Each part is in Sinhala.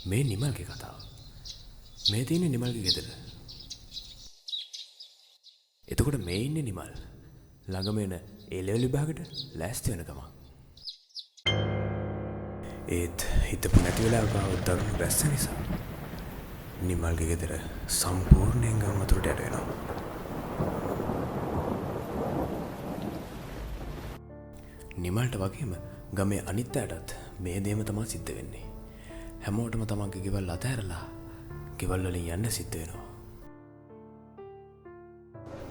මේ නිමල්ගේ කතාව. මේ තියෙන්නේ නිමල්ගේ ගෙදර. එතකොට මේ ඉන්නේ නිමල්. ළඟම එන ඒ ලෙවල් විභාගෙට ලෑස්ති වෙන ගමන්. ඒත් හිතපු නැති වෙලාවක ආව දරුණු රැස්ස නිසා නිමල්ගේ ගෙදර සම්පූර්ණයෙන් ගම් වතුරට යට වෙනවා. නිමල්ට වගේම ගමේ අනිත් අයටත් මේ දේම තමයි සිද්ධ වෙන්නේ. හැමෝටම තමන්ගේ ගෙවල් අතහැරලා ගෙවල් වලින් යන්න සිද්ධ වෙනවා.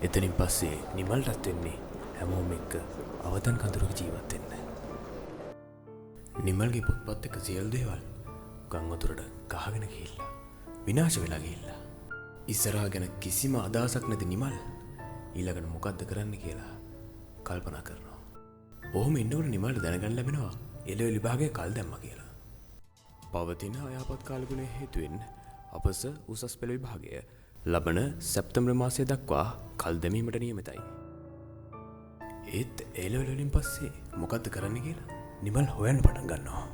එතනින් පස්සේ නිමල්ටත් වෙන්නේ හැමෝම එක්ක අවතන් කඳුරක ජීවත් වෙන්න. නිමල්ගේ පොත්පත් එක්ක සියලු දේවල් ගම් වතුරට ගහගෙන ගිහිල්ලා විනාශ වෙලා ගිහිල්ලා. ඉස්සරහා ගැන කිසිම අදහසක් නැති නිමල් ඊළඟට මොකද්ද කරන්න කියලා කල්පනා කරනවා. ඔහොම ඉන්නකොට නිමල්ට දැනගන්න ලැබෙනවා එළවලු විභාගයේ කල් දැම්මා කියලා. පවතින අයහපත් කාලගුණය හේතුවෙන් අපස උසස් පෙළ විභාගය ලබන සැප්තැම්බර් මාසය දක්වා කල් දැමීමට නියමිතයි. ඒත් එළවලු වලින් පස්සේ මොකද්ද කරන්න කියලා නිමල් හොයන්න පටන් ගන්නවා.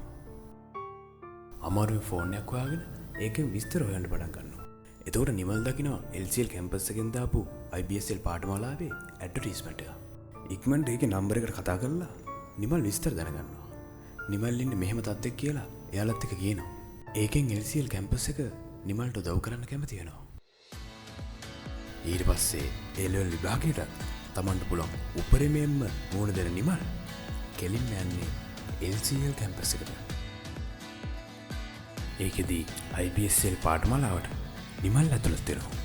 අමාරුවෙන් ෆෝන් එකක් හොයාගෙන ඒකෙන් විස්තර හොයන්න පටන් ගන්නවා. එතකොට නිමල් දකිනවා LCL කැම්පස් එකෙන් දාපු IBSL පාඨමාලාවේ ඇඩ්වර්ටයිස්මන්ට් එක. ඉක්මනට ඒකේ නම්බර් එකට කතා කරලා නිමල් විස්තර දැනගන්නවා. නිමල් ඉන්නේ මෙහෙම තත්ත්වයක් කියලා එයාලත් එක්ක කියනවා. ඒකෙන් LCL කැම්පස් එක නිමල්ට උදව් කරන්න කැමති වෙනවා. ඊට පස්සේ ඒ ලෙවල් විභාගයට තමන්ට පුළුවන් උපරිමයෙන්ම මුහුණ දෙන නිමල් කෙලින්ම යන්නේ LCL කැම්පස් එකට. ඒකෙදී IBSL පාඨමාලාවට නිමල් ඇතුළත් වෙනවා.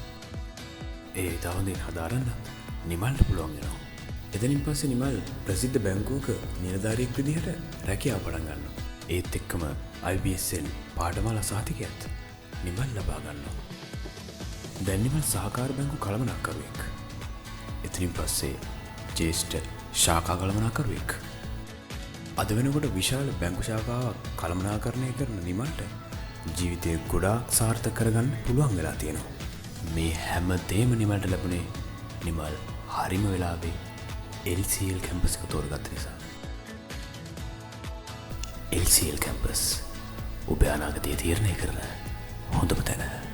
ඒ තවඳින් හදාරන්න නිමල්ට පුළුවන් වෙනවා. එතනින් පස්සේ නිමල් ප්‍රසිද්ධ බැංකුවක නිලධාරියෙක් විදිහට රැකියාව පටන් ගන්නවා. ඒත් එක්කම IBSL පාඨමාලා සහතිකයත් නිමල් ලබා ගන්නවා. දැන් නිමල් සහකාර බැංකු කළමනාකරුවෙක්. එතනින් පස්සේ ජ්‍යෙෂ්ඨ ශාඛා කළමනාකරුවෙක්. අද වෙනකොට විශාල බැංකු ශාඛාවක් කළමනාකරණය කරන නිමල්ට ජීවිතේ ගොඩාක් සාර්ථක කරගන්න පුළුවන් වෙලා තියෙනවා. මේ හැම දෙයක්ම නිමල්ට ලැබුණේ නිමල් හරිම වෙලාවේ LCL කැම්පස් එක තෝරගත්ත නිසා. LCL කැම්පස් ඔබේ අනාගතය තීරණය කරන හොඳම තැන.